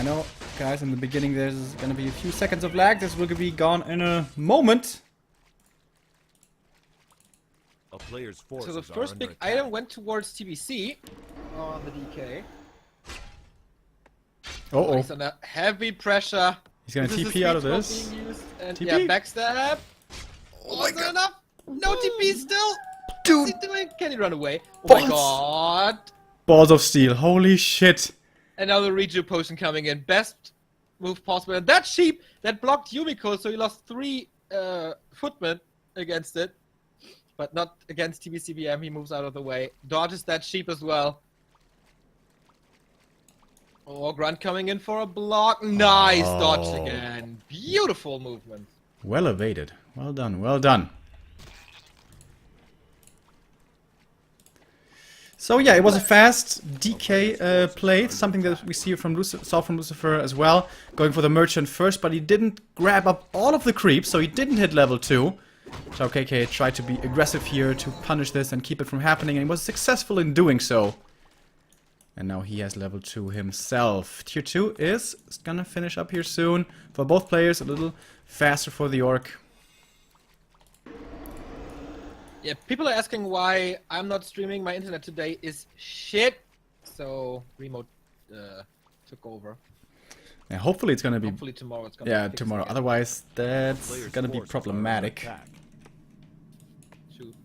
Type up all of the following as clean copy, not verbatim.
I know, guys, in the beginning there's gonna be a few seconds of lag. This will be gone in a moment. A player's forces So the first big item went towards TBC on the DK. Uh-oh. He's under heavy pressure. He's gonna This is TP the out of sweet this. spot being used, and TP? yeah, backstab. Oh my god. Enough? No TP still? Dude. What's he doing? Can he run away? Oh Balls. my god. Balls of steel. Holy shit. Another reju potion coming in. Best move possible. And that sheep that blocked Yumiko, so he lost 3 footmen against it. But not against TBCBM. He moves out of the way. Dodges that sheep as well. Oh, Grunt coming in for a block. Nice dodge again. Beautiful movement. Well evaded. Well done, well done. So yeah, it was a fast DK play, something that we saw from Lucifer as well, going for the merchant first, but he didn't grab up all of the creeps, so he didn't hit level 2. XiaoKK tried to be aggressive here to punish this and keep it from happening, and he was successful in doing so. And now he has level 2 himself. Tier 2 is gonna finish up here soon. For both players, a little faster for the Orc. Yeah, people are asking why I'm not streaming. My internet today is shit. So, Remo took over. Yeah, hopefully it's gonna be... Hopefully tomorrow it's gonna be fixed tomorrow. again. Otherwise, that's gonna be problematic. Shoot.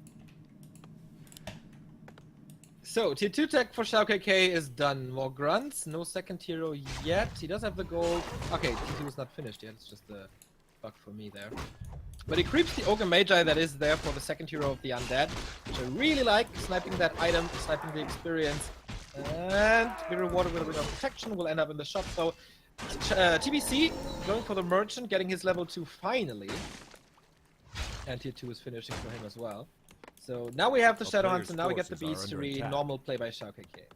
So, tier 2 tech for XiaoKK is done. More grunts, no second hero yet. He does have the gold. Okay, tier 2 is not finished yet. It's just a bug for me there. But he creeps the Ogre Magi that is there for the second hero of the Undead, which I really like. Sniping that item, sniping the experience, and be rewarded with a bit of protection. Will end up in the shop. So, TBC going for the Merchant, getting his level 2 finally. And tier 2 is finishing for him as well. So now we have the Shadowhunter, now we get the Beastery, normal play by XiaoKK.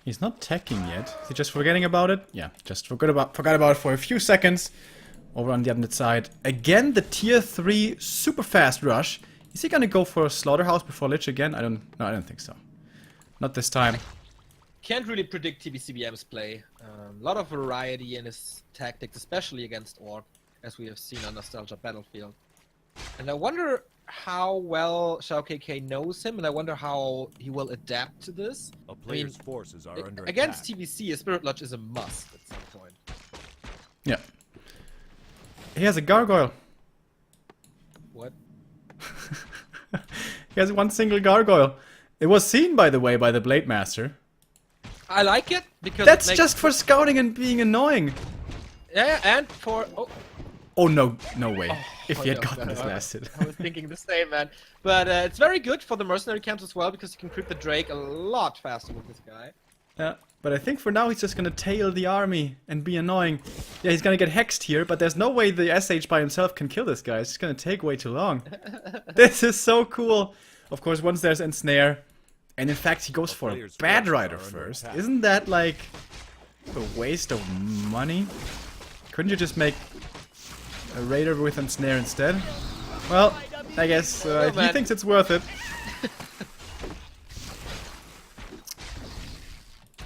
He's not teching yet. Is he just forgetting about it? Yeah, just forgot about it for a few seconds. Over on the Undead side. Again, the tier 3 super fast rush. Is he gonna go for a Slaughterhouse before Lich again? I don't think so. Not this time. Can't really predict TBCBM's play. A lot of variety in his tactics, especially against Orc, as we have seen on Nostalgia Battlefield. And I wonder how well XiaoKK knows him, and I wonder how he will adapt to this. A player's forces are under against attack. TBC, a Spirit Lodge is a must at some point. Yeah. He has a gargoyle. What? He has one single gargoyle. It was seen, by the way, by the Blade Master. I like it because That's it makes... just for scouting and being annoying. Yeah, and for Oh no, no way. If he had no, gotten this last hit. I was thinking the same, man. But it's very good for the mercenary camps as well because you can creep the Drake a lot faster with this guy. Yeah, but I think for now he's just gonna tail the army and be annoying. Yeah, he's gonna get hexed here, but there's no way the SH by himself can kill this guy. It's just gonna take way too long. This is so cool. Of course, once there's Ensnare, and in fact he goes for a Bad Rider first. Isn't that like a waste of money? Couldn't you just make a Raider with Ensnare instead? Well, I guess he thinks it's worth it.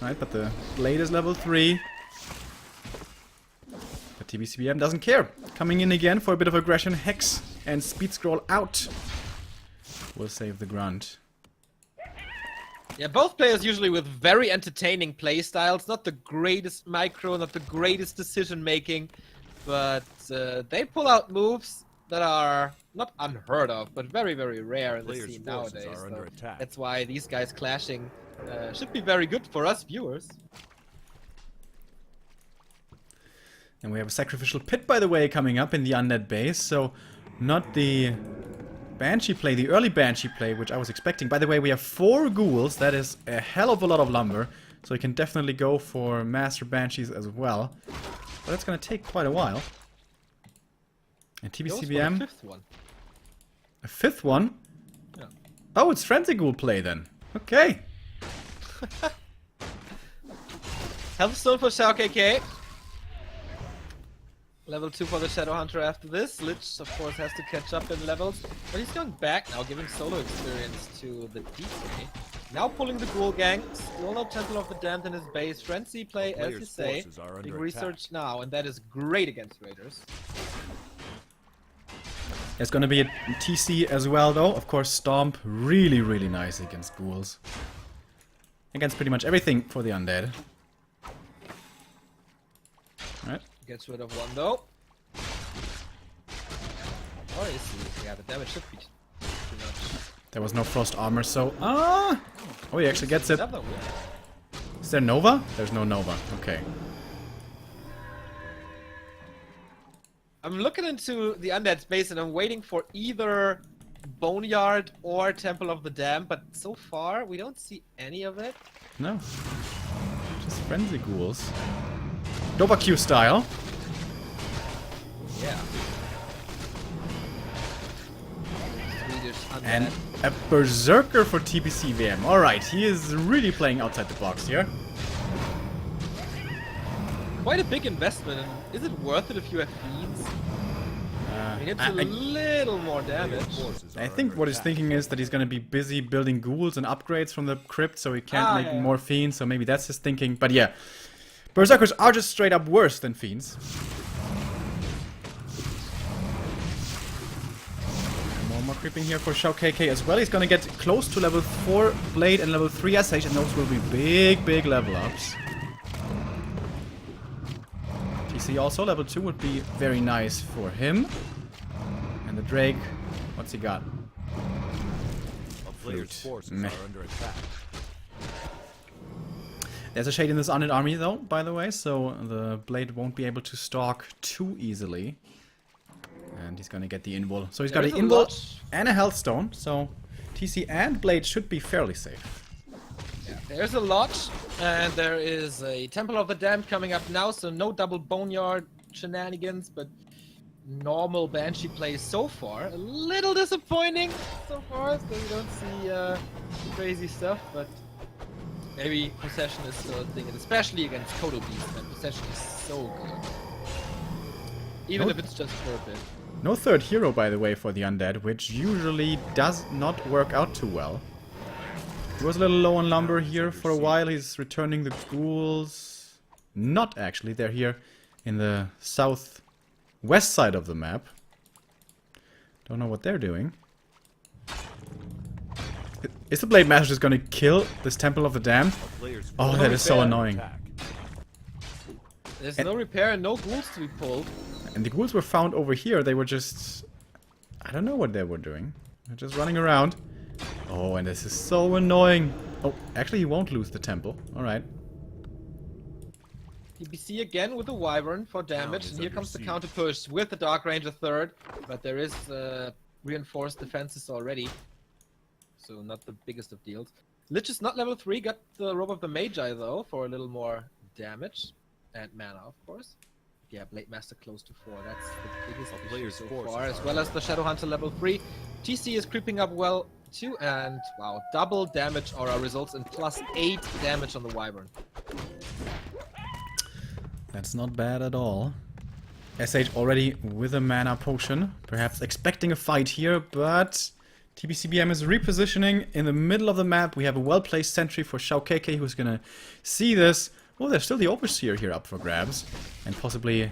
Right, but the blade is level 3. But TBCBM doesn't care. Coming in again for a bit of aggression. Hex and speed scroll out. Will save the grunt. Yeah, both players usually with very entertaining play styles. Not the greatest micro, not the greatest decision making. But they pull out moves that are not unheard of, but very, very rare in the scene nowadays. So that's why these guys clashing should be very good for us viewers. And we have a Sacrificial Pit, by the way, coming up in the Undead base. So not the Banshee play, the early Banshee play, which I was expecting. By the way, we have 4 ghouls. That is a hell of a lot of lumber. So you can definitely go for Master Banshees as well. But it's going to take quite a while. And TBCBM... A 5th one. A 5th one? Yeah. Oh, it's Frenzy Ghoul play then. Okay. Healthstone for XiaoKK. Level 2 for the Shadowhunter after this. Lich, of course, has to catch up in levels. But he's going back now, giving solo experience to the DK. Now pulling the ghoul gang. Still no Temple of the Damned in his base. Frenzy play, as you Players' say. forces are Big under research now, and that is great against Raiders. There's gonna be a TC as well, though. Of course, Stomp, really, really nice against ghouls. Against pretty much everything for the undead. Alright. Gets rid of one, though. Oh, you see. Yeah, the damage should be too much. There was no frost armor, so... Ah! Oh, he actually gets it. Another one. Is there Nova? There's no Nova. Okay. I'm looking into the undead space and I'm waiting for either Boneyard or Temple of the Damned, but so far we don't see any of it. No. Just frenzy ghouls. Nova Q style. Yeah. Swedish undead. And a Berserker for TBC VM. Alright, he is really playing outside the box here. Quite a big investment. And is it worth it if you have feeds? I mean, it's a little more damage. I think what he's thinking is that he's gonna be busy building ghouls and upgrades from the crypt, so he can't make more fiends, so maybe that's his thinking. But yeah, Berserkers are just straight up worse than fiends. More creeping here for XiaoKK as well. He's gonna get close to level 4 Blade and level 3 SH, and those will be big level ups. TC also, level 2 would be very nice for him. And the Drake, what's he got? A player's forces Meh. are under attack. There's a shade in this undead army though, by the way, so the Blade won't be able to stalk too easily. And he's gonna get the invul. So he's got an invul and a health stone, so TC and Blade should be fairly safe. Yeah, there's a lot, and there is a Temple of the Damned coming up now, so no double Boneyard shenanigans, but normal Banshee play so far. A little disappointing so far, so you don't see crazy stuff, but maybe Possession is still a thing, and especially against Kodo Beast, and Possession is so good. Even if it's just for a bit. No third hero, by the way, for the undead, which usually does not work out too well. He was a little low on lumber here for a while. He's returning the ghouls. Not actually. They're here in the southwest side of the map. Don't know what they're doing. Is the Blade Master just gonna kill this Temple of the Damned? Oh, that is so annoying. There's no repair and no ghouls to be pulled. And the ghouls were found over here. They were just... I don't know what they were doing. They're just running around. Oh, and this is so annoying. Oh, actually he won't lose the temple. Alright. TBC again with the Wyvern for damage, and here comes the counter push with the Dark Ranger third, but there is reinforced defenses already, so not the biggest of deals. Lich is not level 3, got the Robe of the Magi though for a little more damage, and mana of course. Yeah, Blade Master close to 4, that's the biggest issue so far, as well as the Shadow Hunter level 3. TC is creeping up well too, and wow, double damage aura results in +8 damage on the Wyvern. That's not bad at all. SH already with a mana potion. Perhaps expecting a fight here, but TBCBM is repositioning in the middle of the map. We have a well-placed sentry for XiaoKK who's gonna see this. Oh, there's still the Overseer here up for grabs. And possibly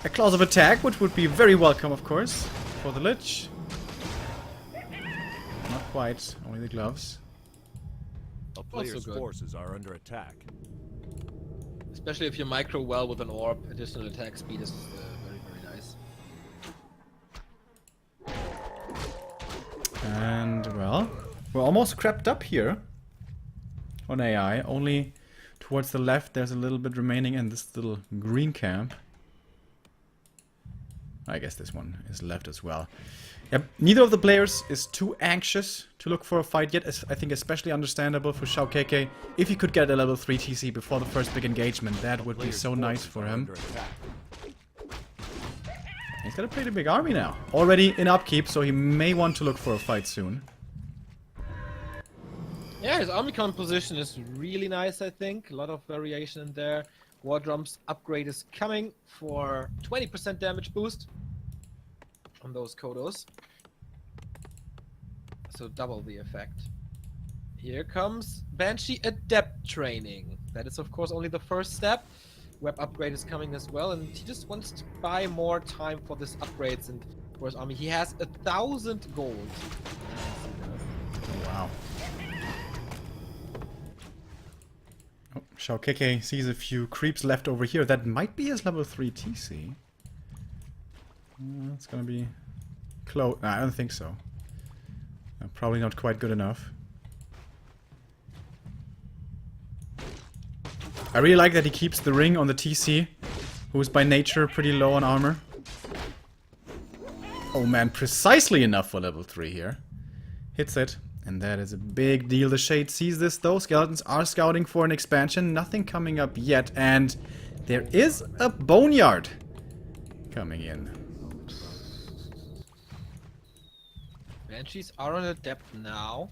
a clause of attack, which would be very welcome, of course, for the Lich. Not quite, only the gloves. A player's forces are under attack. Especially if you micro well with an orb, additional attack speed is very, very nice. And, well, we're almost crept up here on AI. Only towards the left there's a little bit remaining in this little green camp. I guess this one is left as well. Yep, neither of the players is too anxious to look for a fight yet. I think especially understandable for XiaoKK. If he could get a level 3 TC before the first big engagement, that would be so nice for him. He's got a pretty big army now. Already in upkeep, so he may want to look for a fight soon. Yeah, his army composition is really nice, I think. A lot of variation in there. War Drum's upgrade is coming for 20% damage boost on those Kodos. So double the effect. Here comes Banshee Adept training. That is, of course, only the first step. Web upgrade is coming as well, and he just wants to buy more time for this upgrades and for his army. He has 1,000 gold. Wow. Oh, XiaoKK sees a few creeps left over here. That might be his level 3 TC. It's gonna be close. Nah, I don't think so. Probably not quite good enough. I really like that he keeps the ring on the TC, who's by nature pretty low on armor. Oh man, precisely enough for level 3 here. Hits it, and that is a big deal. The Shade sees this though. Skeletons are scouting for an expansion. Nothing coming up yet, and there is a Boneyard coming in. Banshees are on Adept now.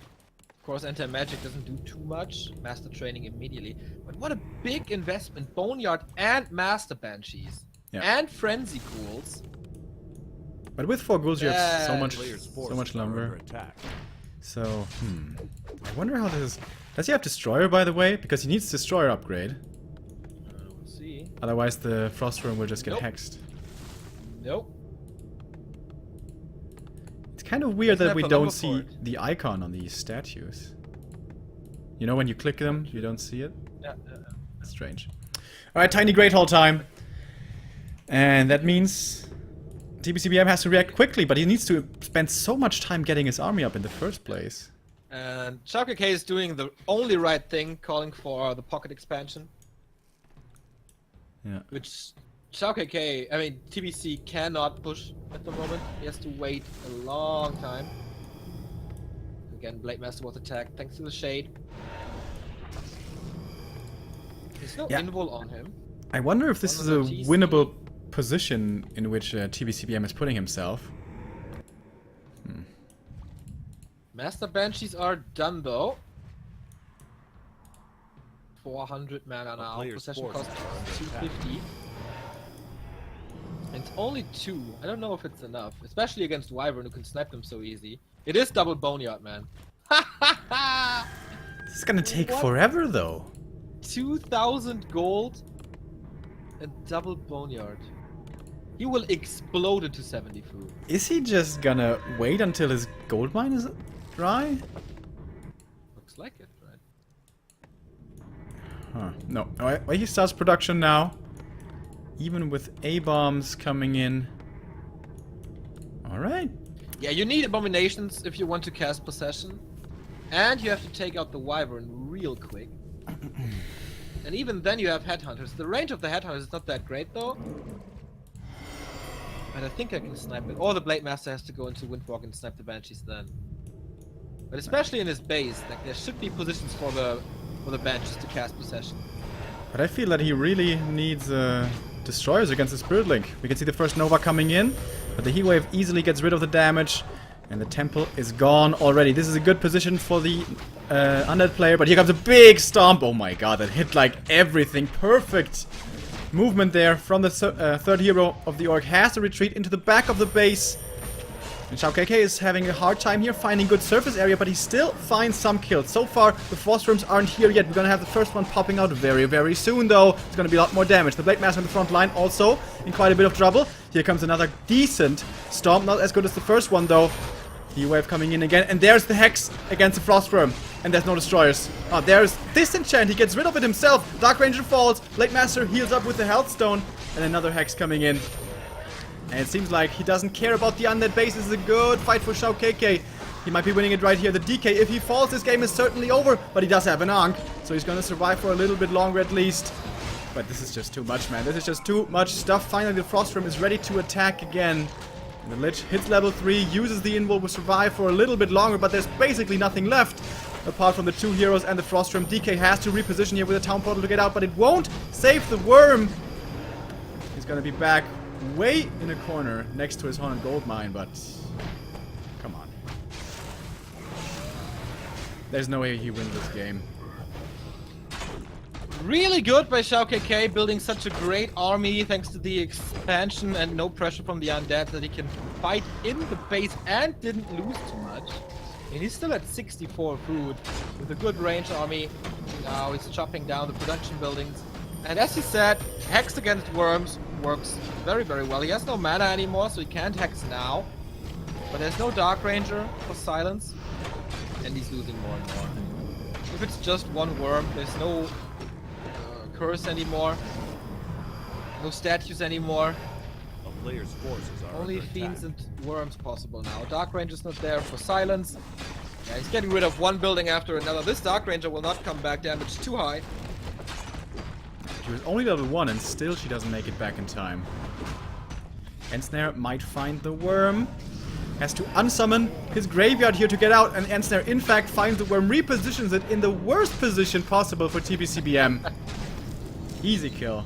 Of course, anti-magic doesn't do too much. Master training immediately. But what a big investment. Boneyard and Master Banshees. Yeah. And Frenzy Ghouls. But with 4 ghouls you have so much Players' lumber. under attack. So, I wonder how this is... Does he have Destroyer, by the way? Because he needs Destroyer upgrade. We'll see. Otherwise the Frost Room will just get Nope. hexed. Nope. It's kind of weird that we Snap a don't lumber see fort. the icon on these statues. You know when you click them, you don't see it? Yeah. Strange. Alright, tiny Great Hall time. And that means TBCBM has to react quickly, but he needs to spend so much time getting his army up in the first place. And XiaoKK is doing the only right thing, calling for the pocket expansion. Yeah. Which XiaoKK, I mean, TBC cannot push at the moment. He has to wait a long time. Again, Blade Master was attacked thanks to the Shade. There's no invul on him. I wonder if this is a One of the GC. winnable position in which TBCBM is putting himself. Master Banshees are done though. 400 mana now. player's Possession forces cost are under 250. And it's only 2. I don't know if it's enough. Especially against Wyvern who can snipe them so easy. It is double Boneyard, man. This is gonna take What? forever though. 2,000 gold and double Boneyard. He will explode into 70 food. Is he just gonna wait until his gold mine is dry? Looks like it, right? Huh. No. Alright, well, he starts production now. Even with A-bombs coming in. Alright. Yeah, you need abominations if you want to cast possession. And you have to take out the Wyvern real quick. And even then you have headhunters. The range of the headhunters is not that great though. But I think I can snipe it. Or the Blade Master has to go into Windwalk and snipe the Banshees then. But especially in his base, like there should be positions for the Banshees to cast possession. But I feel that he really needs destroyers against the Spirit Link. We can see the first Nova coming in, but the Heat Wave easily gets rid of the damage. And the temple is gone already. This is a good position for the undead player, but here comes a big stomp. Oh my god, that hit like everything. Perfect movement there from the third hero of the Orc. Has to retreat into the back of the base. And XiaoKK is having a hard time here finding good surface area, but he still finds some kills. So far, the Frost Rooms aren't here yet. We're gonna have the first one popping out very, very soon, though. It's gonna be a lot more damage. The Blade Master on the front line also in quite a bit of trouble. Here comes another decent stomp. Not as good as the first one, though. Heatwave coming in again, and there's the Hex against the Frost Worm. And there's no destroyers. Oh, there's Disenchant. He gets rid of it himself. Dark Ranger falls. Blade Master heals up with the Health Stone. And another Hex coming in. And it seems like he doesn't care about the undead base. This is a good fight for XiaoKK. He might be winning it right here. The DK, if he falls, this game is certainly over. But he does have an Ankh, so he's gonna survive for a little bit longer at least. But this is just too much, man. This is just too much stuff. Finally, the Frost Worm is ready to attack again. And the Lich hits level 3, uses the Invul, will survive for a little bit longer, but there's basically nothing left. Apart from the 2 heroes and the Frost Worm. DK has to reposition here with a Town Portal to get out, but it won't save the Worm. He's gonna be back way in a corner next to his Haunted Gold Mine, but come on. There's no way he wins this game. Really good by XiaoKK, building such a great army thanks to the expansion and no pressure from the undead that he can fight in the base and didn't lose too much. And he's still at 64 food with a good range army. Now he's chopping down the production buildings. And as he said, Hex against worms works very, very well. He has no mana anymore, so he can't Hex now. But there's no Dark Ranger for silence. And he's losing more and more. If it's just one worm, there's no curse anymore. No statues anymore. A player's forces are Only under fiends attack. and worms possible now. Dark Ranger's not there for silence. Yeah, he's getting rid of one building after another. This Dark Ranger will not come back. Damage too high. She was only level 1 and still she doesn't make it back in time. Ensnare might find the worm. Has to unsummon his graveyard here to get out, and Ensnare in fact finds the worm, repositions it in the worst position possible for TBCBM. Easy kill.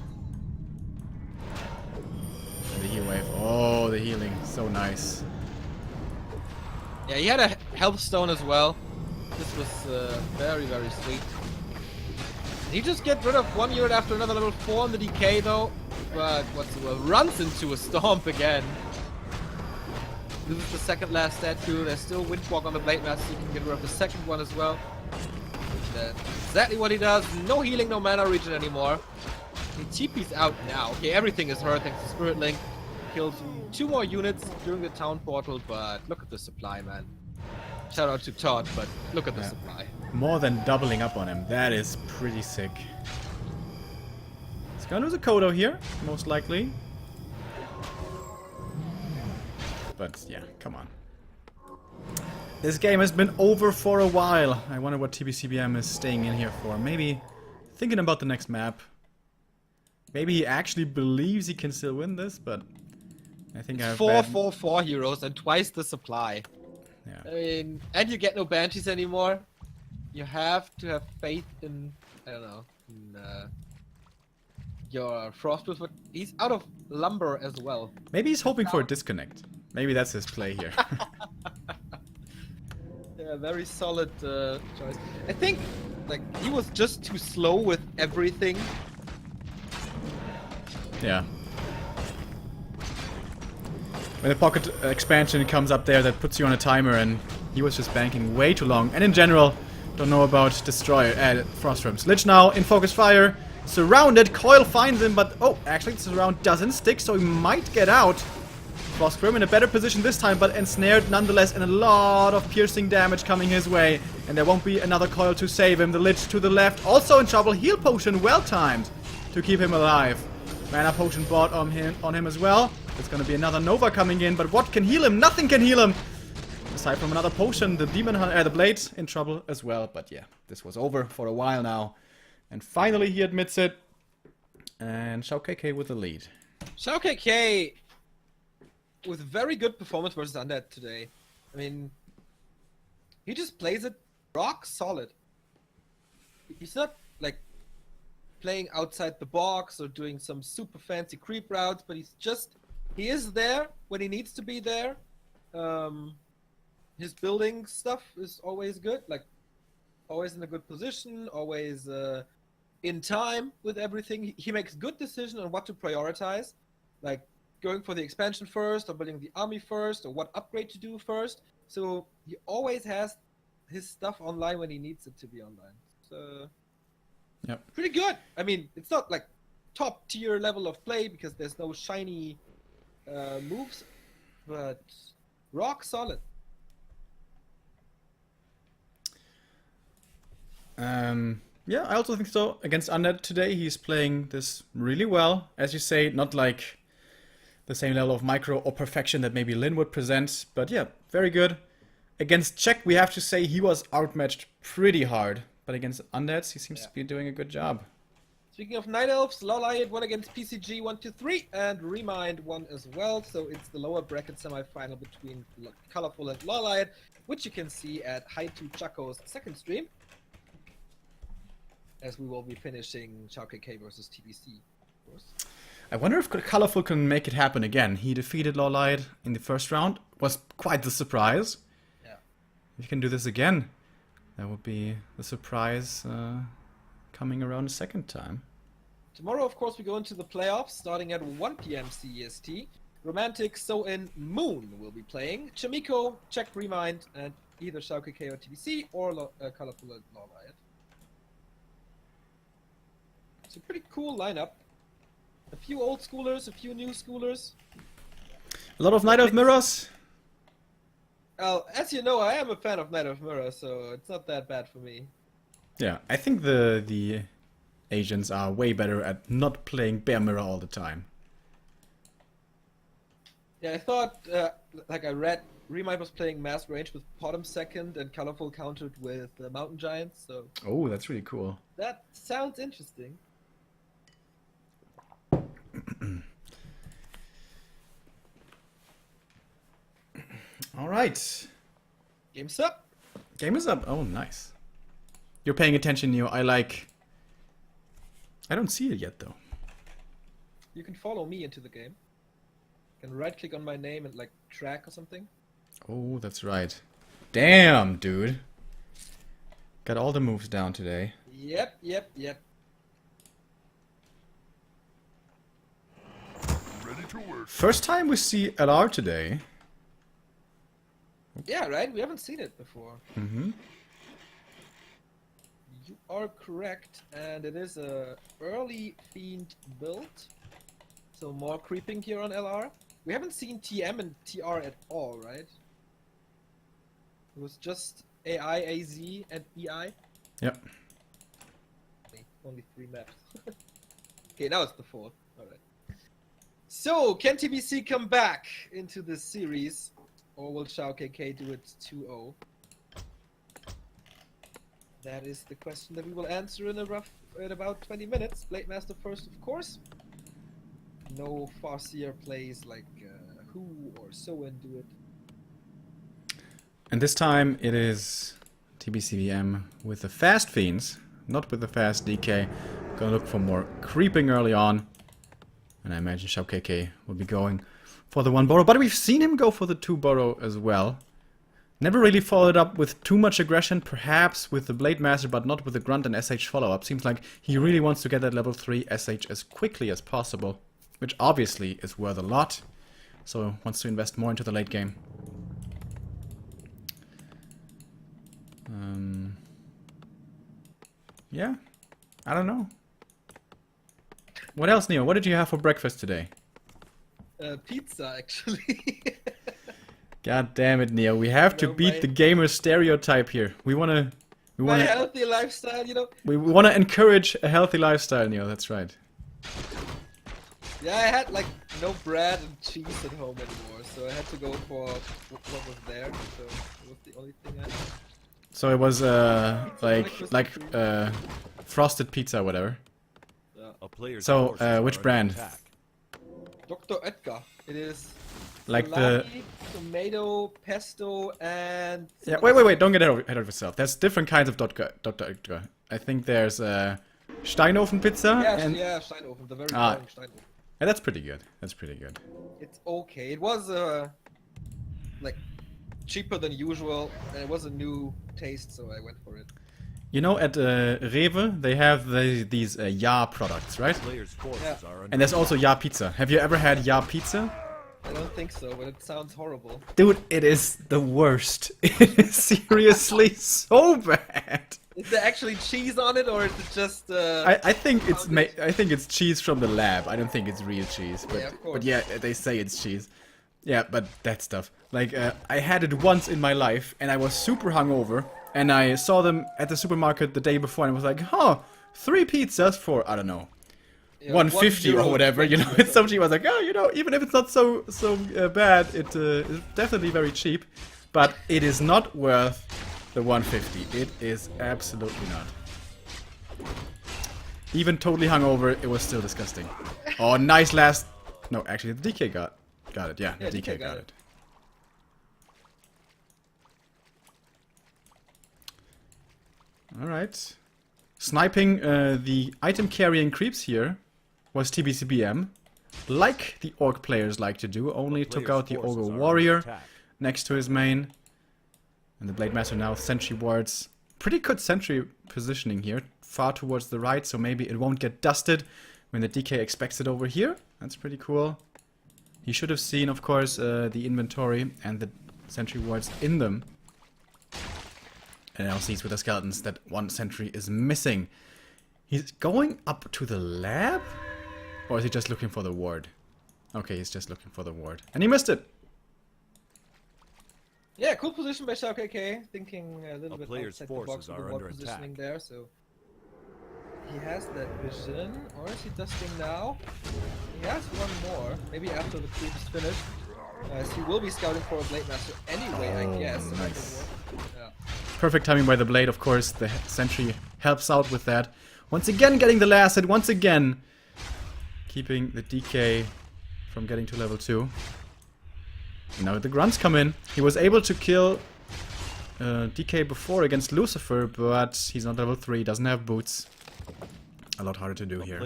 And the heal wave. Oh, the healing. So nice. Yeah, he had a health stone as well. This was very, very sweet. He just get rid of one unit after another level 4 in the decay though. But runs into a stomp again. This is the second last statue. There's still Windwalk on the Blade Master, so you can get rid of the second one as well. That's exactly what he does. No healing, no mana regen anymore. He TP's out now. Okay, everything is hurt thanks to Spirit Link. Kills 2 more units during the town portal, but look at the supply, man. Shout out to Todd, but look at the supply. More than doubling up on him. That is pretty sick. He's gonna lose a Kodo here, most likely. But yeah, come on. This game has been over for a while. I wonder what TBCBM is staying in here for. Maybe thinking about the next map. Maybe he actually believes he can still win this, but I think I have 4 heroes and twice the supply. Yeah. I mean, and you get no banshees anymore. You have to have faith in, I don't know, in your Frostwolf, but he's out of lumber as well. Maybe he's hoping for a disconnect. Maybe that's his play here. Yeah, very solid choice. I think, like, he was just too slow with everything. Yeah. When the pocket expansion comes up there, that puts you on a timer, and he was just banking way too long. And in general, don't know about Destroyer, Frost Realms. Lich now in focus fire, surrounded. Coil finds him, but oh, actually the surround doesn't stick, so he might get out. Frost Grim in a better position this time, but ensnared nonetheless, and a lot of piercing damage coming his way. And there won't be another coil to save him. The Lich to the left, also in trouble. Heal potion well timed to keep him alive. Mana potion bought on him as well. There's gonna be another Nova coming in, but what can heal him? Nothing can heal him! Aside from another potion, the the Blade in trouble as well. But yeah, this was over for a while now. And finally he admits it. And XiaoKK with the lead. XiaoKK with very good performance versus Undead today. I mean, he just plays it rock solid. He's not like playing outside the box or doing some super fancy creep routes, but he is there when he needs to be there. His building stuff is always good, like always in a good position, always in time with everything. He makes good decisions on what to prioritize, like going for the expansion first or building the army first or what upgrade to do first. So he always has his stuff online when he needs it to be online. So yep. Pretty good. I mean, it's not like top tier level of play because there's no shiny moves, but rock solid. Yeah, I also think so. Against Undead today, he's playing this really well. As you say, not like the same level of micro or perfection that maybe Lin would present, but yeah, very good. Against Czech, we have to say he was outmatched pretty hard, but against Undeads, he seems to be doing a good job. Speaking of Night Elves, Lolliot won against PCG 1-3, and Remind won as well, so it's the lower bracket semi-final between Colorful and Lolliot, which you can see at Hi2 Chaco's second stream, as we will be finishing XiaoKK versus TBC, of course. I wonder if Colorful can make it happen again. He defeated Lolliot in the first round. Was quite the surprise. Yeah. If he can do this again, that would be the surprise coming around a second time. Tomorrow, of course, we go into the playoffs, starting at 1 PM CEST. Romantic, So and Moon will be playing. Chamiko, Czech Remind, and either XiaoKK or TBC or Colorful and Law Riot. It's a pretty cool lineup. A few old schoolers, a few new schoolers. A lot of Knight of Mirrors. Well, as you know, I am a fan of Knight of Mirror, so it's not that bad for me. Yeah, I think the Asians are way better at not playing Bear Mirror all the time. Yeah, I thought, like I read, Remo was playing Mass Range with Bottom second and Colorful countered with Mountain Giants, so... Oh, that's really cool. That sounds interesting. Alright. Game's up. Game is up. Oh, nice. You're paying attention, Neo. I don't see it yet, though. You can follow me into the game. You can right-click on my name and, like, track or something. Oh, that's right. Damn, dude. Got all the moves down today. Yep. Ready to work. First time we see LR today. Yeah, right? We haven't seen it before. Mm-hmm. You are correct, and it is a early Fiend build. So more creeping here on LR. We haven't seen TM and TR at all, right? It was just AI, AZ, and EI. Yep. Only 3 maps. Okay, now it's the 4th. Alright. So, can TBC come back into this series? Or will XiaoKK do it 2-0? That is the question that we will answer in about 20 minutes. Blade Master first, of course. No Farseer plays like Who or Soen do it. And this time it is TBCVM with the fast Fiends, not with the fast DK. Gonna look for more creeping early on. And I imagine XiaoKK will be going for the 1 burrow. But we've seen him go for the 2 burrow as well. Never really followed up with too much aggression, perhaps with the Blade Master, but not with the Grunt and SH follow-up. Seems like he really wants to get that level 3 SH as quickly as possible, which obviously is worth a lot. So wants to invest more into the late game. Yeah, I don't know. What else, Neo? What did you have for breakfast today? Pizza, actually. God damn it, Neo. We have to beat the gamer stereotype here. We wanna My healthy lifestyle, you know. we wanna encourage a healthy lifestyle, Neo. That's right. Yeah, I had like no bread and cheese at home anymore, so I had to go for what was there. So it was the only thing I had. So it was like frosted pizza, or whatever. Yeah. A player's So forces are which under brand? attack. Dr. Edgar. It is Like salami, tomato, pesto, and yeah. Wait! Don't get ahead of yourself. There's different kinds of Dr. Edgar. I think there's Steinofen pizza. yeah, and yeah, Steinofen, the very Ah. boring Steinofen. yeah, that's pretty good. That's pretty good. It's okay. It was like cheaper than usual, and it was a new taste, so I went for it. You know, at Rewe they have these Ja products, right? Player's forces are under And there's also Ja pizza. Have you ever had Ja pizza? I don't think so, but it sounds horrible. Dude, it is the worst. It is seriously so bad. Is there actually cheese on it, or is it just? I think it's cheese from the lab. I don't think it's real cheese, but Yeah, of course. but yeah, they say it's cheese. Yeah, but that stuff. Like I had it once in my life, and I was super hungover, and I saw them at the supermarket the day before, and I was like, huh, 3 pizzas for I don't know. Yeah, 150 or whatever, you know. It's so cheap. I was like, oh, you know, even if it's not so bad, it is definitely very cheap, but it is not worth the 150. It is absolutely not. Even totally hungover, it was still disgusting. Oh, nice last. No, actually, the DK got it. Yeah, the DK got it. All right. Sniping the item carrying creeps here was TBCBM, like the Orc players like to do, only took out the forces Ogre are under Warrior attack. next to his main. And the Blade Master now with Sentry Wards. Pretty good Sentry positioning here, far towards the right, so maybe it won't get dusted when the DK expects it over here. That's pretty cool. He should have seen, of course, the inventory and the Sentry Wards in them. And now sees with the skeletons that one sentry is missing. He's going up to the lab? Or is he just looking for the ward? Okay, he's just looking for the ward. And he missed it! Yeah, cool position by XiaoKK. Thinking a little A bit player's outside the box forces with the are ward under positioning attack. there, so... He has that vision, or is he dusting now? He has one more, maybe after the creep is finished. As he will be scouting for a Blade Master anyway, I guess. Nice. Yeah. Perfect timing by the blade, of course. The sentry helps out with that. Once again getting the last hit, once again keeping the DK from getting to level 2. And now the grunts come in. He was able to kill DK before against Lucifer, but he's not level 3, doesn't have boots. A lot harder to do here.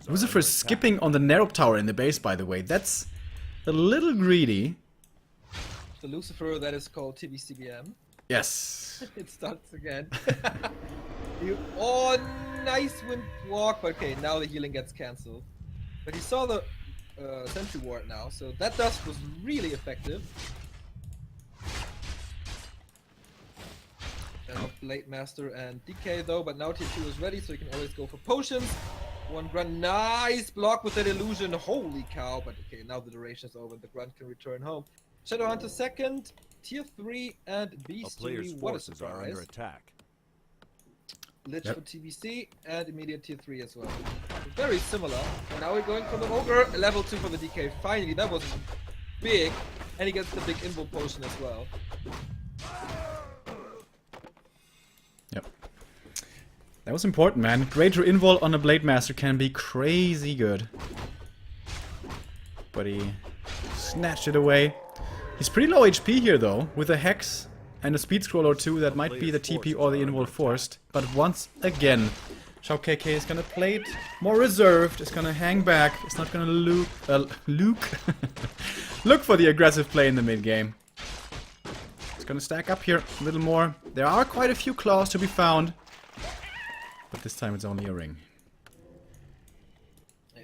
Lucifer's skipping on the narrow tower in the base, by the way. That's a little greedy. The Lucifer that is called TBCBM. Yes. It starts again. Oh, nice wind walk. Okay, now the healing gets cancelled. But he saw the sentry ward now, so that dust was really effective. Blade Master and DK though, but now tier 2 is ready, so you can always go for potions. One grunt, nice block with that illusion. Holy cow! But okay, now the duration is over and the grunt can return home. Shadowhunter second, tier 3 and Beast tier 3. What a surprise! Under attack. Lich for TBC and immediate tier 3 as well. Very similar. And now we're going for the ogre, level 2 for the DK. Finally, that was big, and he gets the big invo potion as well. Yep. That was important, man. Greater invul on a Blade Master can be crazy good. But he snatched it away. He's pretty low HP here, though, with a Hex and a Speed Scroll or two. That might be the TP or the invul forced. But once again, XiaoKK is gonna play it more reserved. It's gonna hang back. It's not gonna look for the aggressive play in the mid game. It's gonna stack up here a little more. There are quite a few claws to be found. But this time it's only a ring.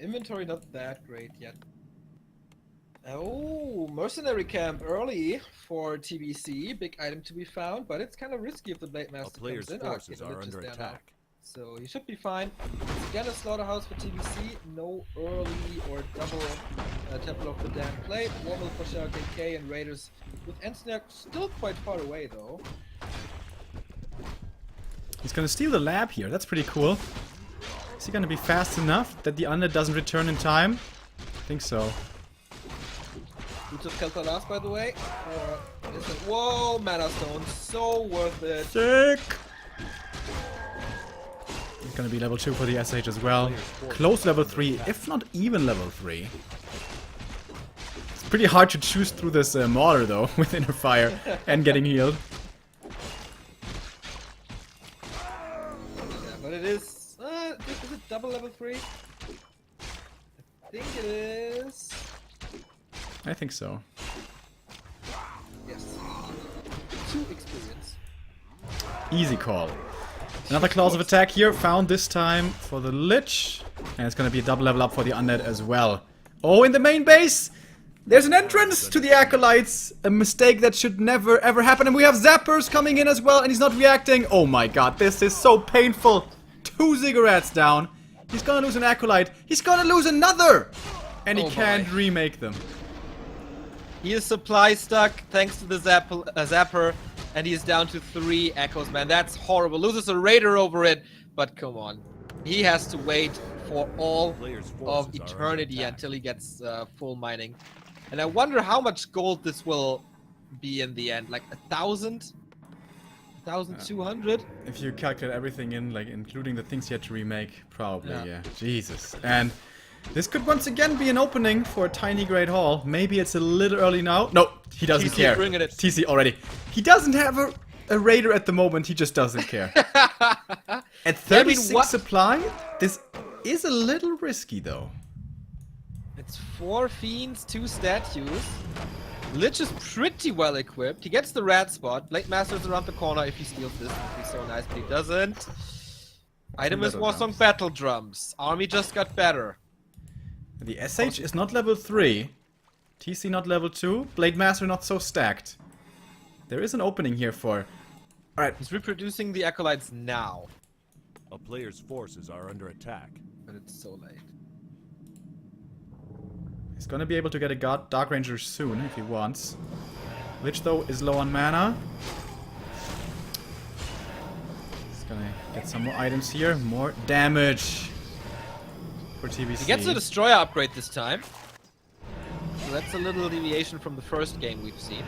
Inventory not that great yet. Oh, mercenary camp early for TBC. Big item to be found, but it's kind of risky if the Blade Master comes in. Forces are under attack. So he should be fine. It's again a slaughterhouse for TBC. No early or double Temple of the Damned play. Normal for XiaoKK and Raiders with Ensnare still quite far away though. He's gonna steal the lab here. That's pretty cool. Is he gonna be fast enough that the undead doesn't return in time? I think so. Who took Kelta last, by the way? Or is it? Whoa, Mana Stone, so worth it. Sick! It's gonna be level 2 for the SH as well. Close level 3, if not even level 3. It's pretty hard to choose through this Mauler though, with Inner Fire and getting healed. Yeah, but it is it double level 3? I think it is. I think so. Yes. 2 experience. Easy call. Another clause of attack here, found this time for the Lich. And it's gonna be a double level up for the Undead as well. Oh, in the main base! There's an entrance to the Acolytes! A mistake that should never ever happen. And we have Zappers coming in as well, and he's not reacting. Oh my god, this is so painful. 2 Ziggurats down. He's gonna lose an Acolyte. He's gonna lose another! And he can't remake them. He is supply stuck thanks to the Zapper, and he is down to 3 Echoes, man. That's horrible. Loses a Raider over it, but come on. He has to wait for all of eternity until he gets full mining. And I wonder how much gold this will be in the end. Like 1,000? 1,200? If you calculate everything in, like including the things you had to remake, probably, yeah. Jesus. And this could once again be an opening for a tiny Great Hall. Maybe it's a little early now. No, he doesn't care. Bringing it. TC already. He doesn't have a Raider at the moment. He just doesn't care. At 36 supply, this is a little risky though. It's 4 Fiends, 2 statues. Lich is pretty well equipped. He gets the rat spot. Blade Master's around the corner if he steals this. Would be so nice, but he doesn't. Item is Warsong Battle Drums. Army just got better. The SH is not level 3. TC not level 2. Blade Master not so stacked. There is an opening here for Alright. He's reproducing the acolytes now. A player's forces are under attack. But it's so late. He's gonna be able to get a Dark Ranger soon if he wants. Lich, though, is low on mana. He's gonna get some more items here. More damage for TBC. He gets a Destroyer upgrade this time. So that's a little deviation from the first game we've seen.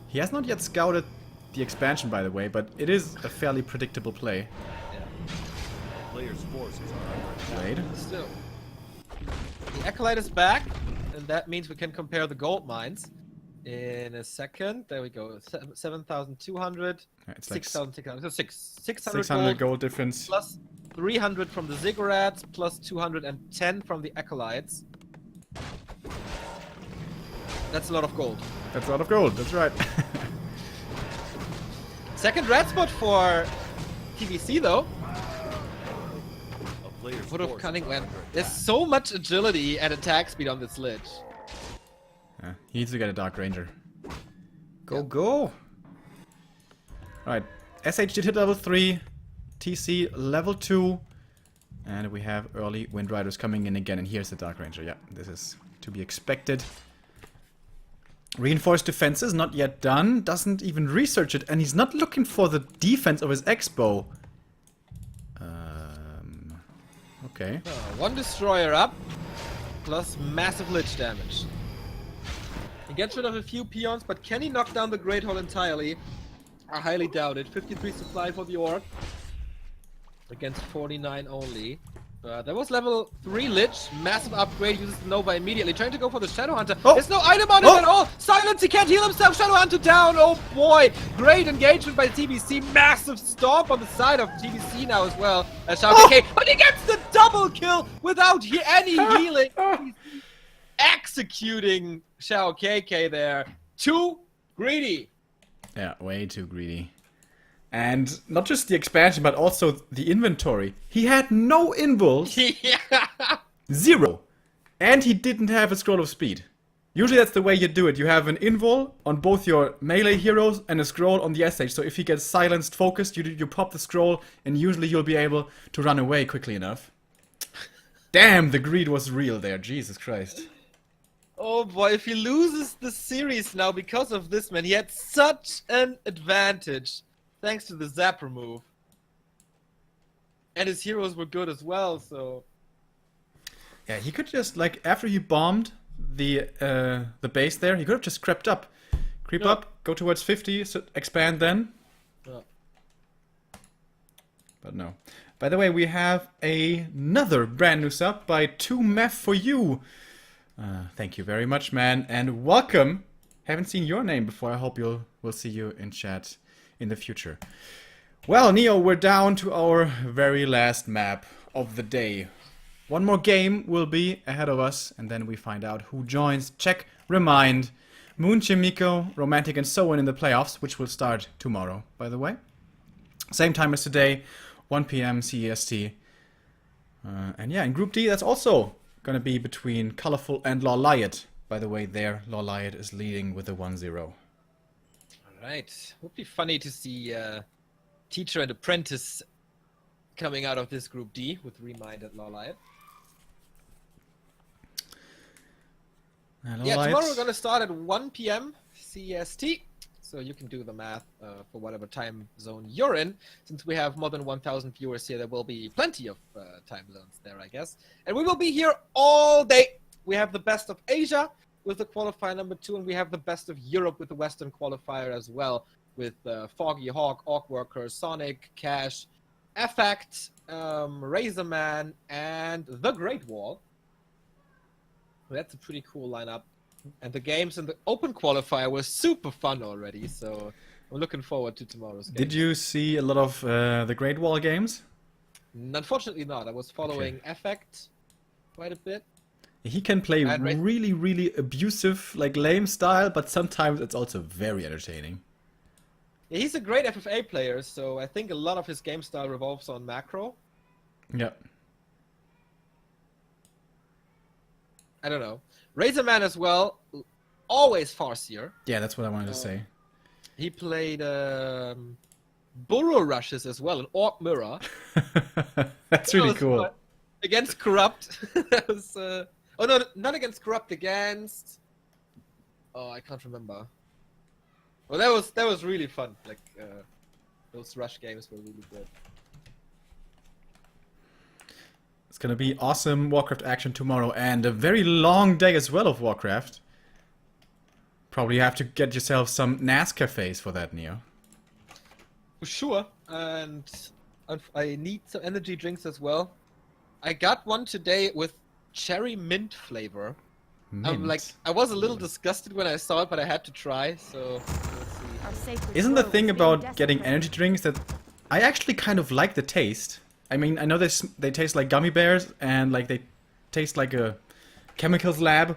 He has not yet scouted the expansion, by the way, but it is a fairly predictable play. Yeah. Player's forces are under attack. Wait. Still. The Acolyte is back, and that means we can compare the gold mines in a second. There we go. 7,200, It's like 6,600. So 600 600 gold, gold difference. plus 300 from the Ziggurats, plus 210 from the Acolytes. That's a lot of gold. That's a lot of gold, that's right. Second red spot for TBC though. A player's Wood of forces Cunning are Land. under There's attack. so much agility and attack speed on this Lich. Yeah, he needs to get a Dark Ranger. Go, Yep. go! Alright, SH did hit level 3, TC level 2, and we have early Wind Riders coming in again, and here's the Dark Ranger. Yeah, this is to be expected. Reinforced defenses, not yet done, doesn't even research it, and he's not looking for the defense of his X-Bow. Okay. One Destroyer up, plus massive Lich damage. He gets rid of a few peons, but can he knock down the Great Hall entirely? I highly doubt it. 53 supply for the Orc. Against 49 only. There was level 3 Lich. Massive upgrade. Uses the Nova immediately. Trying to go for the Shadow Hunter. Oh. There's no item on it at all. Silence. He can't heal himself. Shadow Hunter down. Oh boy. Great engagement by TBC. Massive stomp on the side of TBC now as well. XiaoKK. But he gets the double kill without any healing. He's executing XiaoKK there. Too greedy. Yeah, way too greedy. And not just the expansion, but also the inventory. He had no invulns. Yeah. 0. And he didn't have a scroll of speed. Usually that's the way you do it. You have an invul on both your melee heroes and a scroll on the SH. So if he gets silenced, focused, you pop the scroll and usually you'll be able to run away quickly enough. Damn, the greed was real there. Jesus Christ. Oh boy, if he loses the series now because of this, man, he had such an advantage thanks to the zap remove. And his heroes were good as well, so... Yeah, he could just, like, after he bombed the base there, he could have just crept up. Creep Yeah. up, go towards 50, so expand then. Yeah. But no. By the way, we have another brand new sub by 2mef for you. Thank you very much, man, and welcome. Haven't seen your name before. I hope we'll see you in chat in the future. Well, Neo, we're down to our very last map of the day. One more game will be ahead of us, and then we find out who joins. Check, remind, Moon, Chimiko, Romantic, and so on in the playoffs, which will start tomorrow, by the way. Same time as today, 1 p.m. CEST. And yeah, in Group D, that's also gonna be between Colorful and Lawliot. By the way, there, Lawliot is leading with a 1-0. Alright. Would be funny to see Teacher and Apprentice coming out of this Group D with Remind and Lawliot. Yeah, tomorrow we're gonna start at 1 p.m. CEST. So you can do the math for whatever time zone you're in. Since we have more than 1,000 viewers here, there will be plenty of time zones there, I guess. And we will be here all day. We have the best of Asia with the qualifier number 2, and we have the best of Europe with the Western qualifier as well, with Foggy Hawk, Orc Worker, Sonic, Cash, Effect, Razorman, and The Great Wall. That's a pretty cool lineup. And the games in the open qualifier were super fun already, so I'm looking forward to tomorrow's game. Did you see a lot of the Great Wall games? Unfortunately not. I was following Effect quite a bit. He can play And really, really abusive, like lame style, but sometimes it's also very entertaining. Yeah, he's a great FFA player, so I think a lot of his game style revolves on macro. Yeah. I don't know. Razorman as well, always Farseer. Yeah, that's what I wanted to say. He played burrow rushes as well, an orc mirror. That's That really was cool. fun. Against corrupt. That was oh no, not against corrupt, against oh, I can't remember. Well, that was really fun. Like those rush games were really good. It's gonna be awesome Warcraft action tomorrow, and a very long day as well of Warcraft. Probably have to get yourself some NAS cafes for that, Neo. For sure, and I need some energy drinks as well. I got one today with cherry mint flavor. Mint. I was a little disgusted when I saw it, but I had to try. So let's see. Isn't the thing about getting energy drinks that I actually kind of like the taste? I mean, I know they taste like gummy bears and like they taste like a chemicals lab,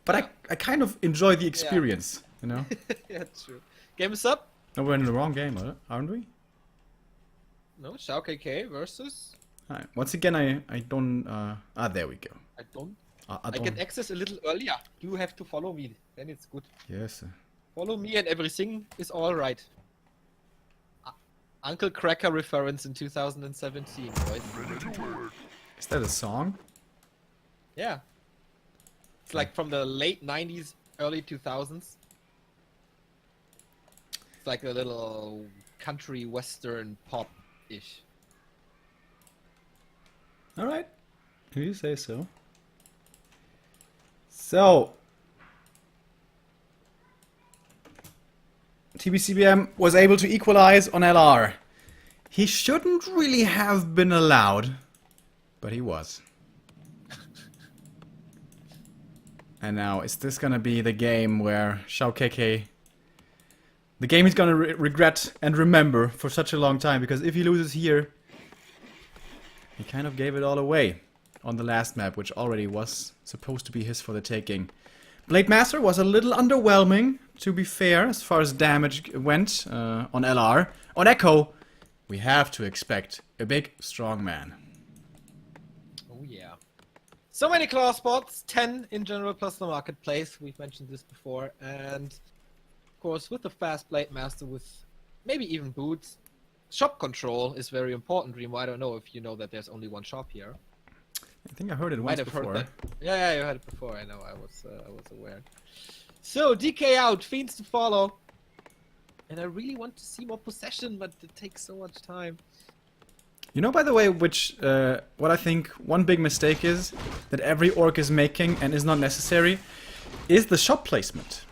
but I kind of enjoy the experience, you know? Yeah, true. Game is up. No, we're in the wrong game, aren't we? No, XiaoKK versus. Alright, once again, I don't, there we go. I don't. I I don't. get access a little earlier. You have to follow me. Then it's good. Yes. Follow me and everything is alright. Uncle Cracker reference in 2017, boys. Is that a song? Yeah. It's like from the late 90s, early 2000s. It's like a little country western pop-ish. Alright. If you say so. So, TBCBM was able to equalize on LR. He shouldn't really have been allowed, but he was. And now, is this gonna be the game where XiaoKK... The game he's gonna regret and remember for such a long time, because if he loses here, he kind of gave it all away on the last map, which already was supposed to be his for the taking. Blade Master was a little underwhelming, to be fair, as far as damage went on LR. On Echo, we have to expect a big, strong man. Oh yeah. So many claw spots, 10 in general plus the marketplace. We've mentioned this before. And of course, with the fast Blade Master, with maybe even boots, shop control is very important, Remo. I don't know if you know that there's only one shop here. I think I heard it Might once have before. heard that. Yeah, you heard it before. I know. I was aware. So DK out, Fiends to follow, and I really want to see more possession, but it takes so much time. You know, by the way, which what I think one big mistake is that every orc is making and is not necessary, is the shop placement.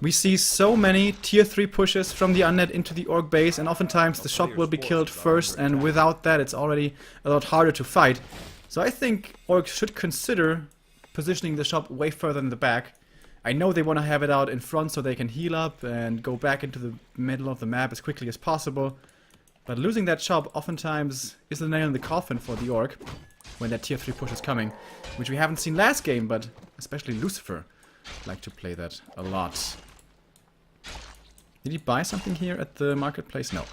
We see so many tier 3 pushes from the undead into the orc base, and oftentimes the shop will be killed first, and without that it's already a lot harder to fight. So I think orcs should consider positioning the shop way further in the back. I know they want to have it out in front so they can heal up and go back into the middle of the map as quickly as possible. But losing that shop oftentimes is the nail in the coffin for the orc when that tier 3 push is coming, which we haven't seen last game, but especially Lucifer liked to play that a lot. Did he buy something here at the marketplace? No,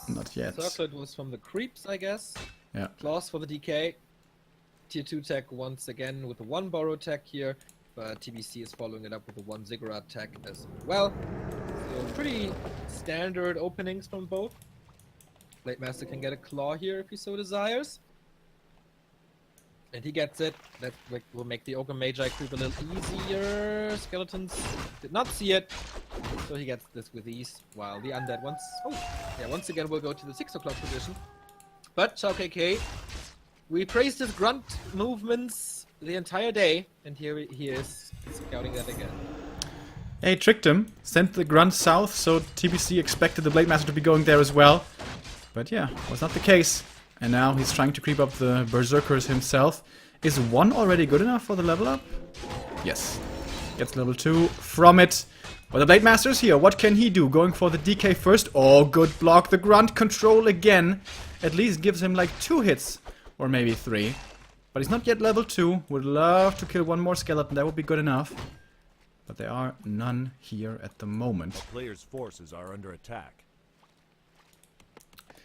not yet. Circlet was from the creeps, I guess. Yeah. Claws for the DK. Tier 2 tech once again with a 1 borrow tech here, but TBC is following it up with a 1 ziggurat tech as well. So pretty standard openings from both. Blade Master can get a claw here if he so desires. And he gets it. That will make the Ogre Magi creep a little easier. Skeletons did not see it, so he gets this with ease. While the undead once again will go to the 6 o'clock position. But XiaoKK, we praised his grunt movements the entire day, and here he is scouting that again. Yeah, he tricked him, sent the grunt south, so TBC expected the Blade Master to be going there as well. But yeah, was not the case. And now he's trying to creep up the Berserkers himself. Is 1 already good enough for the level up? Yes. Gets level 2 from it. But the Blade Master's here. What can he do? Going for the DK first. Oh, good block. The grunt control again. At least gives him like 2 hits. Or maybe 3. But he's not yet level 2. Would love to kill 1 more skeleton. That would be good enough. But there are none here at the moment. The player's forces are under attack.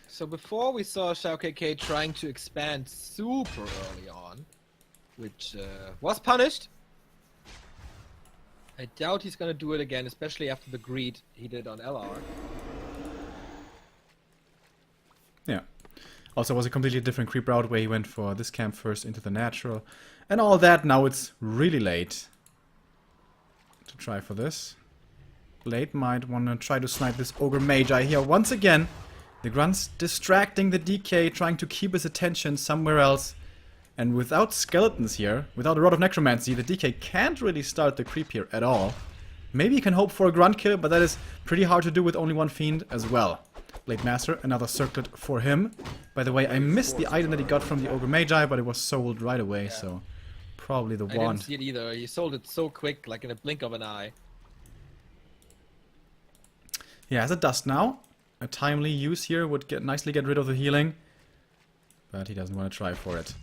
So before we saw XiaoKK trying to expand super early on, which was punished. I doubt he's gonna do it again, especially after the greed he did on LR. Also, it was a completely different creep route where he went for this camp first into the natural. And all that, now it's really late to try for this. Blade might want to try to snipe this Ogre Magi here once again. The Grunt's distracting the DK, trying to keep his attention somewhere else. And without skeletons here, without a Rod of Necromancy, the DK can't really start the creep here at all. Maybe he can hope for a Grunt kill, but that is pretty hard to do with only one Fiend as well. Blade Master, another circlet for him. By the way, I missed the item that he got from the Ogre Magi, but it was sold right away, so probably the I wand. didn't see it either. He sold it so quick, like in a blink of an eye. Yeah, has a dust now. A timely use here would nicely get rid of the healing. But he doesn't want to try for it.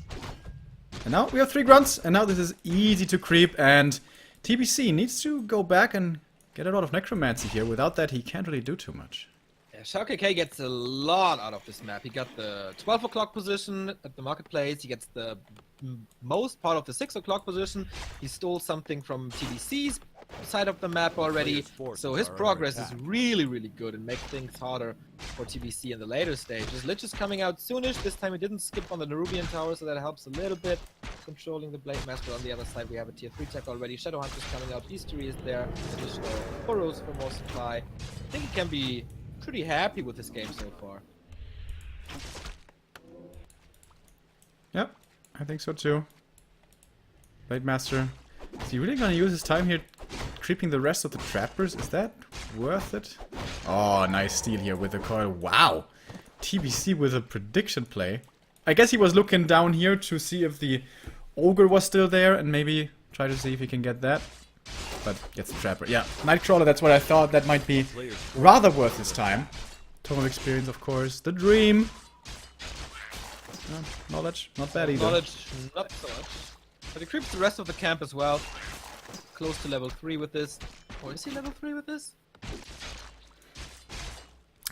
And now we have 3 grunts, and now this is easy to creep, and TBC needs to go back and get a lot of necromancy here. Without that, he can't really do too much. Yeah, XiaoKK gets a lot out of this map. He got the 12 o'clock position at the marketplace. He gets the most part of the 6 o'clock position. He stole something from TBC's side of the map already. So his progress is really, really good and makes things harder for TBC in the later stages. Lich is coming out soonish. This time he didn't skip on the Nerubian tower, so that helps a little bit. Controlling the Blade Master. On the other side, we have a tier 3 tech already. Shadowhunter's coming out. Beastery is there. Additional burrows for more supply. I think he can be pretty happy with this game so far. Yep, I think so too. Blade Master. Is he really gonna use his time here creeping the rest of the trappers? Is that worth it? Oh, nice steal here with the coil. Wow! TBC with a prediction play. I guess he was looking down here to see if the Ogre was still there and maybe try to see if he can get that. But gets the trapper. Yeah, Nightcrawler, that's what I thought. That might be rather worth his time. Tome of Experience, of course. The Dream. Knowledge, not bad either. Knowledge, not so much. But he creeps the rest of the camp as well. Close to level 3 with this. Or is he level 3 with this?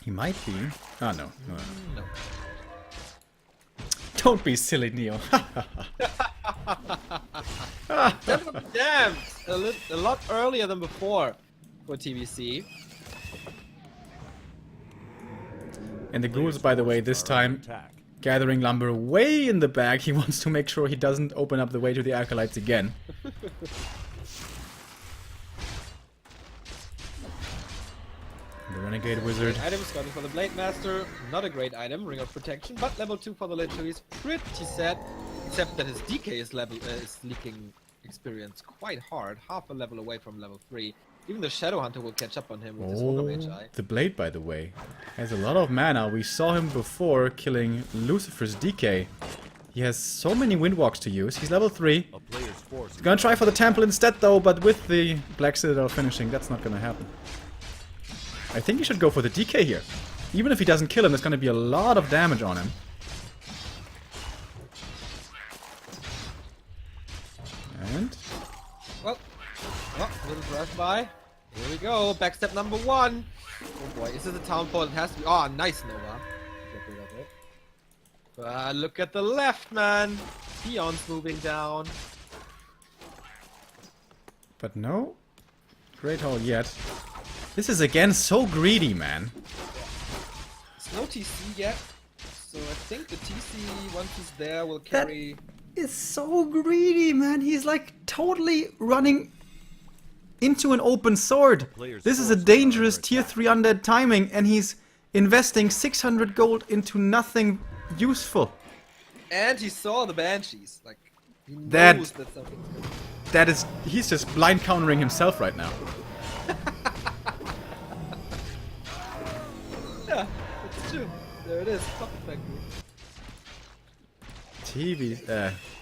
He might be. Ah, no. No. Don't be silly, Neo. Damn! A lot earlier than before for TBC. And the ghouls, by the way, this time gathering lumber way in the back. He wants to make sure he doesn't open up the way to the acolytes again. The Renegade Wizard. Items coming for the Blade Master. Not a great item, Ring of Protection, but level 2 for the Lich, who is pretty sad. Except that his DK is leaking experience quite hard, half a level away from level 3. Even the Shadowhunter will catch up on him with his Ogre Magi. The Blade, by the way, has a lot of mana. We saw him before killing Lucifer's DK. He has so many Windwalks to use. He's level 3. He's gonna try for the Temple instead, though, but with the Black Citadel finishing, that's not gonna happen. I think he should go for the DK here. Even if he doesn't kill him, there's gonna be a lot of damage on him. And... well, a little drive-by. Here we go, backstep number 1. Oh boy, is this a Townfall? It has to be. Oh, nice Nova. Get rid of it. But look at the left, man. Peon's moving down. but no Great Hall yet. This is again so greedy, man. There's no TC yet, so I think the TC, once he's there, will carry... Is so greedy, man. He's like totally running into an open sword. This is a dangerous tier 3 undead timing, and he's investing 600 gold into nothing useful. And he saw the Banshees. Like, he knows that something's good. That is... He's just blind countering himself right now. Yeah, it's true. There it is. Puppet Factory.